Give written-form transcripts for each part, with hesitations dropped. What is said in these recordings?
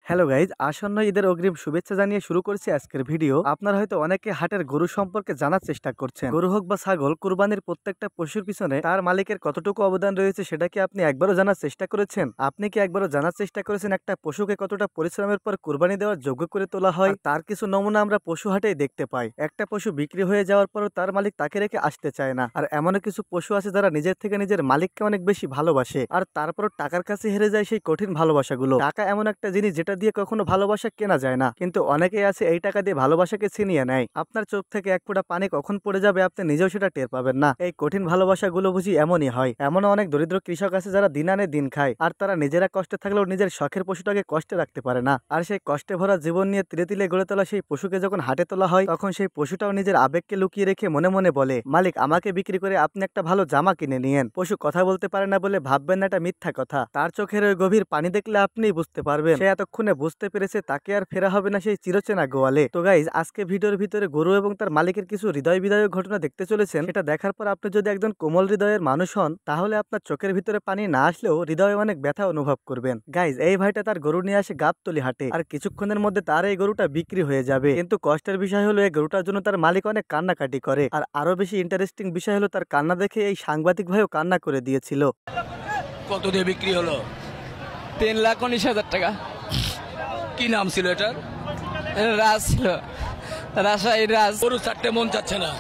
Hello guys, আসন্ন ঈদের অগ্রিম শুভেচ্ছা জানিয়ে শুরু করছি আজকের ভিডিও। আপনারা হয়তো অনেকে হাটের গরু সম্পর্কে জানার চেষ্টা করছেন। গরু হোক বা ছাগল, কুরবানির প্রত্যেকটা পশুর পিছনে তার মালিকের কতটুকু অবদান রয়েছে সেটা কি আপনি একবারও জানার চেষ্টা করেছেন? আপনি কি একবারও জানার চেষ্টা করেছেন একটা পশুকে কতটা পরিশ্রমের পর কুরবানি দেওয়ার যোগ্য করে তোলা হয়? আর তার কিছু নমুনা আমরা পশু হাটেই দেখতে পাই। একটা পশু বিক্রি হয়ে যাওয়ার পরও তার মালিক তাকে রেখে আসতে চায় না। আর এমনও কিছু পশু আছে যারা নিজের থেকে নিজের মালিককে অনেক বেশি ভালোবাসে, আর তারপরও টাকার কাছে হেরে যায় সেই কঠিন ভালোবাসাগুলো। টাকা এমন একটা জিনিস যেটা দিয়ে কখনো ভালোবাসা কেনা যায় না, কিন্তু অনেকেই আছে এই টাকা দিয়ে ভালোবাসাকে ছিনিয়ে নেয়। আপনার চোখ থেকে এক ফোঁটা পানি কখন পড়ে যাবে আপনি নিজেও সেটা টের পাবেন না। এই কঠিন ভালোবাসাগুলো বুঝি এমনই হয়। এমনও অনেক দরিদ্র কৃষক আছে যারা দিন আনে দিন খায়, আর তারা নিজেরা কষ্টে থাকলেও নিজের শখের পশুটাকে কষ্টে রাখতে পারে না। আর সেই কষ্টে ভরা জীবন নিয়ে তিলে তিলে গড়ে তোলা সেই পশুকে যখন হাটে তোলা হয়, তখন সেই পশুটাও নিজের আবেগকে লুকিয়ে রেখে মনে মনে বলে, মালিক আমাকে বিক্রি করে আপনি একটা ভালো জামা কিনে নিয়েন। পশু কথা বলতে পারে না বলে ভাববেন না এটা মিথ্যা কথা। তার চোখের ওই গভীর পানি দেখলে আপনিই বুঝতে পারবেন সে এতক্ষণে বুঝতে পেরেছে তাকে আর ফেরা হবে না সেই চিরচেনা গোয়ালে। তো গাইজ, আজকে ভিডিওর ভিতরে গরু এবং তার মালিকের কিছু হৃদয় বিদায়ক ঘটনা দেখতে চলেছেন। সেটা দেখার পর আপনি যদি একজন কোমল হৃদয়ের মানুষ হন, তাহলে আপনার চোখের ভিতরে পানি না আসলেও হৃদয়ে অনেক ব্যথা অনুভব করবেন। গাইজ, এই ভাইটা তার গরু নিয়ে আসে গাবতলী হাটে, আর কিছুক্ষণের মধ্যে তার এই গরুটা বিক্রি হয়ে যাবে। কিন্তু কষ্টের বিষয় হলো এই গরুটার জন্য তার মালিক অনেক কান্নাকাটি করে। আর আরো বেশি ইন্টারেস্টিং বিষয় হলো তার কান্না দেখে এই সাংবাদিক ভাইও কান্না করে দিয়েছিল। কত দিয়ে বিক্রি হলো? 3,19,000 টাকা। কি নাম ছিল এটার? রাজ ছিল, রাজশাহী রাজ। গরু ছাড়তে মন চাচ্ছে না।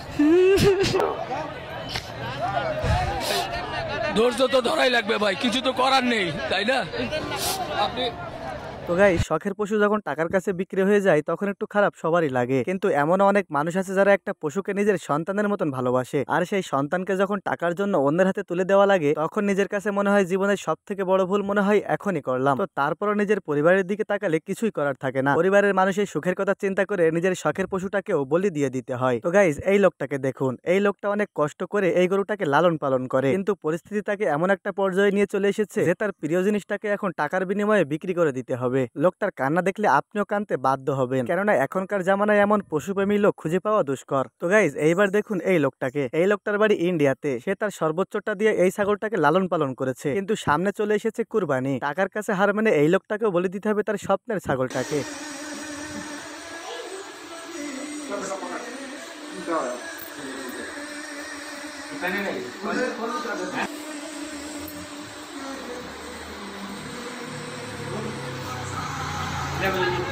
ধৈর্য তো ধরাই লাগবে ভাই, কিছু তো করার নেই, তাই না? আপনি তো গাইস, শখের পশু যখন টাকার কাছে বিক্রি হয়ে যায় তখন একটু খারাপ সবারই লাগে, কিন্তু এমনও অনেক মানুষ আছে যারা একটা পশুকে নিজের সন্তানের মতন ভালোবাসে। আর সেই সন্তানকে যখন টাকার জন্য অন্যের হাতে তুলে দেওয়া লাগে, তখন নিজের কাছে মনে হয় জীবনের সব থেকে বড় ভুল মনে হয় এখনই করলাম। তো তারপরও নিজের পরিবারের দিকে তাকালে কিছুই করার থাকে না। পরিবারের মানুষের সুখের কথা চিন্তা করে নিজের শখের পশুটাকেও বলি দিয়ে দিতে হয়। তো গাইস, এই লোকটাকে দেখুন। এই লোকটা অনেক কষ্ট করে এই গরুটাকে লালন পালন করে, কিন্তু পরিস্থিতি তাকে এমন একটা পর্যায়ে নিয়ে চলে এসেছে যে তার প্রিয় জিনিসটাকে এখন টাকার বিনিময়ে বিক্রি করে দিতে হবে। লোকটার কান্না দেখলে আপনিও কানতে বাধ্য হবেন, কেননা এখনকার জামানায় এমন পশুপ্রেমী লোক খুঁজে পাওয়া দুষ্কর। তো গাইজ, এইবার দেখুন এই লোকটাকে। এই লোকটার বাড়ি ইন্ডিয়াতে। সে তার সর্বোচ্চটা দিয়ে এই ছাগলটাকে লালন পালন করেছে, কিন্তু সামনে চলে এসেছে কুরবানি। টাকার কাছে হার মেনে এই লোকটাকেও বলে দিতে হবে তার স্বপ্নের ছাগলটাকে।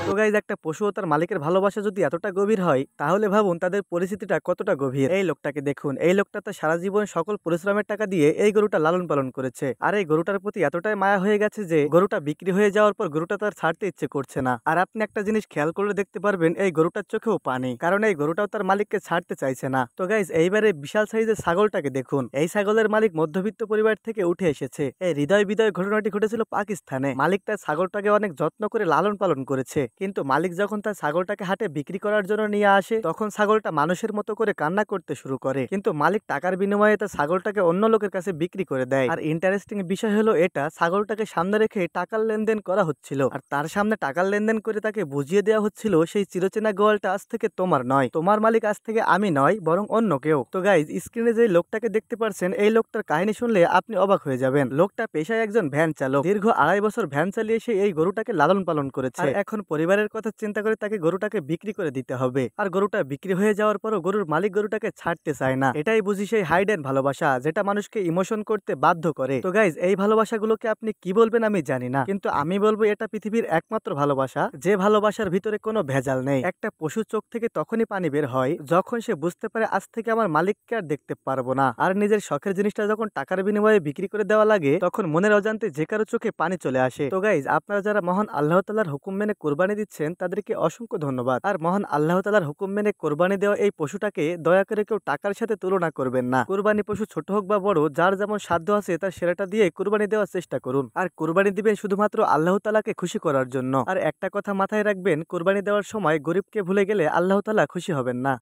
তো গাইজ, একটা পশু ও তার মালিকের ভালোবাসা যদি এতটা গভীর হয়, তাহলে ভাবুন তাদের পরিস্থিতিটা কতটা গভীর। এই লোকটাকে দেখুন। এই লোকটা তার সারা জীবন সকল পরিশ্রমের টাকা দিয়ে এই গরুটা লালন পালন করেছে, আর এই গরুটার প্রতি এতটাই মায়া হয়ে গেছে যে গরুটা বিক্রি হয়ে যাওয়ার পর গরুটা তার ছাড়তে ইচ্ছে করছে না। আর আপনি একটা জিনিস খেয়াল করলে দেখতে পারবেন এই গরুটার চোখেও পানি, কারণ এই গরুটাও তার মালিককে ছাড়তে চাইছে না। তো গাইজ, এইবারে বিশাল সাইজের ছাগলটাকে দেখুন। এই ছাগলের মালিক মধ্যবিত্ত পরিবার থেকে উঠে এসেছে। এই হৃদয় বিদয় ঘটনাটি ঘটেছিল পাকিস্তানে। মালিক তার ছাগলটাকে অনেক যত্ন করে লালন পালন করেছে, কিন্তু মালিক যখন তার ছাগলটাকে হাটে বিক্রি করার জন্য নিয়ে আসে, তখন ছাগলটা মানুষের মতো করে কান্না করতে শুরু করে, কিন্তু মালিক টাকার বিনিময়ে তার ছাগলটাকে অন্য লোকের কাছে বিক্রি করে দেয়। আর ইন্টারেস্টিং বিষয় হলো এটা ছাগলটাকে সামনে রেখে টাকার লেনদেন করা হচ্ছিল, আর তার সামনে টাকার লেনদেন করে তাকে বুঝিয়ে দেওয়া হচ্ছিল সেই চিরচেনা গোয়ালটা আজ থেকে তোমার নয়, তোমার মালিক আজ থেকে আমি নয়, বরং অন্য কেউ। তো গাইজ, স্ক্রিনে যে লোকটাকে দেখতে পারছেন, এই লোকটার কাহিনী শুনলে আপনি অবাক হয়ে যাবেন। লোকটা পেশায় একজন ভ্যান চালক। দীর্ঘ 2.5 বছর ভ্যান চালিয়ে সে এই গরুটাকে লালন পালন করেছে, আর এখন পরিবারের কথা চিন্তা করে তাকে গরুটাকে বিক্রি করে দিতে হবে। আর গরুটা বিক্রি হয়ে যাওয়ার পরও গরুর মালিক গরুটাকে ছাড়তে চায় না। এটাই বুঝি সেই হাইডেন ভালোবাসা, যেটা মানুষকে ইমোশন করতে বাধ্য করে। তো গাইজ, এই ভালোবাসাগুলোকে আপনি কি বলবেন আমি জানি না, কিন্তু আমি বলবো এটা পৃথিবীর একমাত্র ভালোবাসা, যে ভালোবাসার ভিতরে কোনো ভেজাল নেই। একটা পশু চোখ থেকে তখনই পানি বের হয় যখন সে বুঝতে পারে আজ থেকে আমার মালিককে আর দেখতে পারবো না। আর নিজের শখের জিনিসটা যখন টাকার বিনিময়ে বিক্রি করে দেওয়া লাগে, তখন মনের অজান্তে যে কারো চোখে পানি চলে আসে। তো গাইজ, আপনারা যারা মহান আল্লাহ তাআলার হুকুম মেনে কোরবানি দিচ্ছেন তাদেরকে অসংখ্য ধন্যবাদ। আর মহান আল্লাহ তাআলার হুকুম মেনে কোরবানি দেওয়া এই পশুটাকে দয়া করে কেউ টাকার সাথে তুলনা করবেন না। কোরবানি পশু ছোট হোক বা বড়, যার যেমন সাধ্য আছে তার সেরাটা দিয়ে কোরবানি দেওয়ার চেষ্টা করুন। আর কোরবানি দিবেন শুধুমাত্র আল্লাহ তাআলাকে খুশি করার জন্য। আর একটা কথা মাথায় রাখবেন, কোরবানি দেওয়ার সময় গরিবকে ভুলে গেলে আল্লাহ তাআলা খুশি হবেন না।